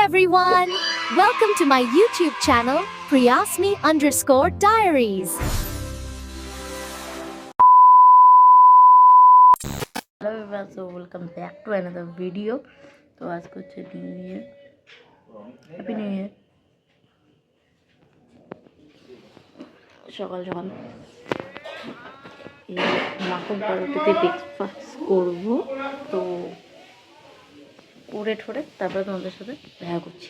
everyone! Welcome to my YouTube channel, Priyasmi_Diaries. Hello everyone, so welcome back to another video. So आज कुछ New Year, Happy New Year. সকাল সকাল এই মাখন পরোটাতে breakfast করবো, তো করে ঠোরে তারপরে তোমাদের সাথে দেখা করছি।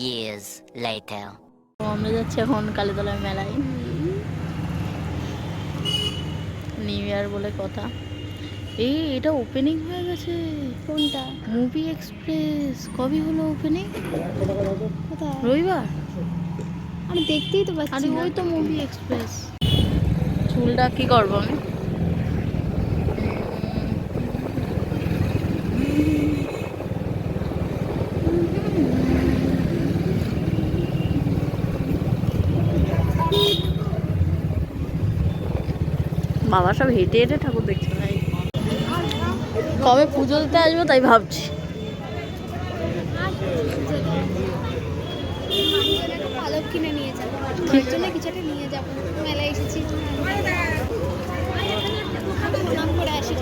years later. আমরা যাচ্ছি এখন কালীতলার মেলায়, নিউ ইয়ার বলে কথা। এটা ওপেনিং হয়ে গেছে। কোনটা? Movie express. কবে হলো ওপেনিং? কোথায়? রবিবার। আমি দেখতেই তো পাচ্ছি না। ওই তো মুভি এক্সপ্রেস। চুলটা কি করবো আমি? বাবা সব হেঁটে হেঁটে ঠাকুর দেখছে না। কবে পুজো দিতে আসবো তাই ভাবছি। পালক কিনে নিয়ে যাবো, ওর জন্য কিছু একটা নিয়ে যাবো। মেলায় এসেছি, প্রণাম করে আসি।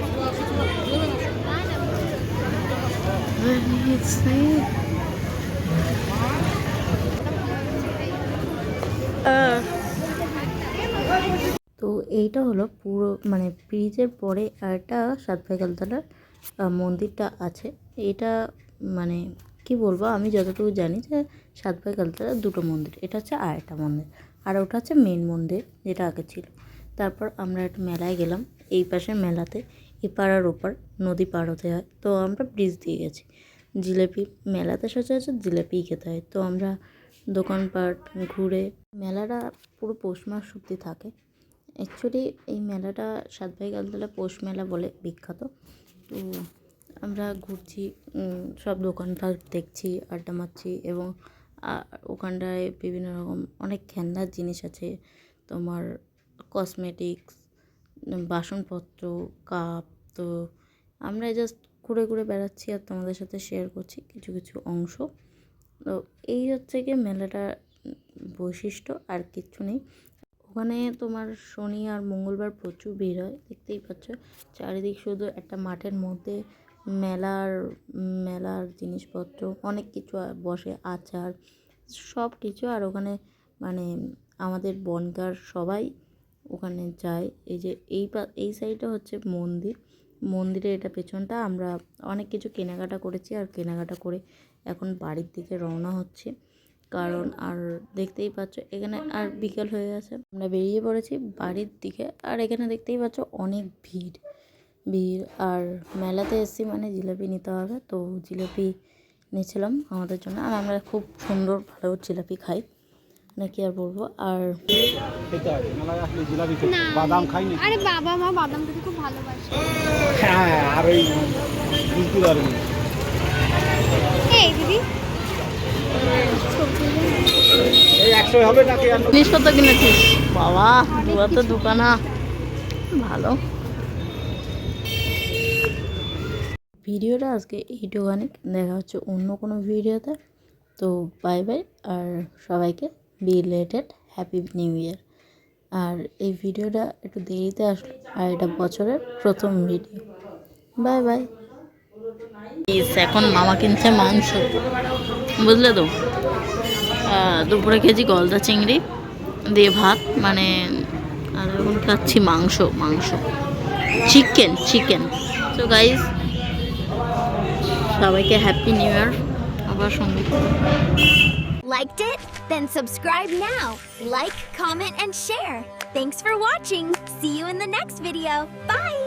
তো এইটা হলো পুরো মানে ব্রিজের পরে একটা সাতভাইকালতলার মন্দিরটা আছে। এটা মানে কি বলবো, আমি যতটুকু জানি যে সাতভাইকালতলার দুটো মন্দির, এটা হচ্ছে আরেকটা মন্দির, আর ওটা হচ্ছে মেন মন্দির যেটা আগে ছিল। তারপর আমরা একটা মেলায় গেলাম, এই পাশের মেলাতে এপার আর ওপার নদী পার হতে হয়, তো আমরা ব্রিজ দিয়ে গেছি। জিলেপি, মেলাতে সচরাচর জিলেপিই খেতে হয়, তো আমরা দোকানপাট ঘুরে, মেলাটা পুরো পৌষ মাস অবধি থাকে। অ্যাকচুয়ালি এই মেলাটা সাতভাইকালতলা পৌষ মেলা বলে বিখ্যাত। তো আমরা ঘুরছি, সব দোকানপাট দেখছি, আড্ডা মারছি, এবং ওখানটায় বিভিন্ন রকম অনেক খেলনার জিনিস আছে, তোমার কসমেটিক্স, বাসনপত্র, কাপ। তো আমরা জাস্ট ঘুরে ঘুরে বেড়াচ্ছি আর তোমাদের সাথে শেয়ার করছি কিছু কিছু অংশ। তো এই হচ্ছে গিয়ে মেলাটার বৈশিষ্ট্য, আর কিচ্ছু নেই। ওখানে তোমার শনি আর মঙ্গলবার প্রচুর ভিড় হয়, দেখতেই পাচ্ছ চারিদিক শুধু একটা মাঠের মধ্যে মেলার জিনিসপত্র অনেক কিছু বসে, আচার সব কিছু। আর ওখানে মানে আমাদের বনগার সবাই ওখানে যায়। এই যে এই সাইডটা হচ্ছে মন্দিরের এটা পেছনটা। আমরা অনেক কিছু কেনাকাটা করেছি, আর কেনাকাটা করে এখন বাড়ির দিকে রওনা হচ্ছে, কারণ আর দেখতেই পাচ্ছ এখানে আর বিকেল হয়ে গেছে, আমরা বেরিয়ে পড়েছি বাড়ির দিকে। আর এখানে দেখতেই পাচ্ছ অনেক ভিড়। আর মেলাতে এসেছি মানে জিলাপি নিতে হবে, তো জিলাপি নিয়েছিলাম আমাদের জন্য। আর আমরা খুব সুন্দর ভালো জিলাপি খাই, নাকি আর বলবো। আর বাদাম খাই না। আরে বাবা মা বাদাম খেতে খুব ভালোবাসে। হ্যাঁ, আর ওই বুঝতে পারবি এই দিদি এই 100 হবে নাকি? জিনিসপত্র কিনেছিস বাবা? দুয়া তো দোকানা ভালো। ভিডিওটা আজকে এইটুখানি, দেখা হচ্ছে অন্য কোনো ভিডিওতে। তো বাই বাই, আর সবাইকে বিলেটেড হ্যাপি নিউ ইয়ার। আর এই ভিডিওটা একটু দেরিতে আসলো, আর এটা বছরের প্রথম ভিডিও। Bye bye. এখন মামা কিনছে মাংস, বুঝলে তো। দুপুরে খেয়েছি গলদা চিংড়ি দিয়ে ভাত, মানে আর এখন খাচ্ছি মাংস চিকেন। তো গাইজ, সবাইকে হ্যাপি নিউ ইয়ার আবার সঙ্গে। Liked it? Then subscribe now. Like, comment, and share. Thanks for watching. See you in the next video. Bye!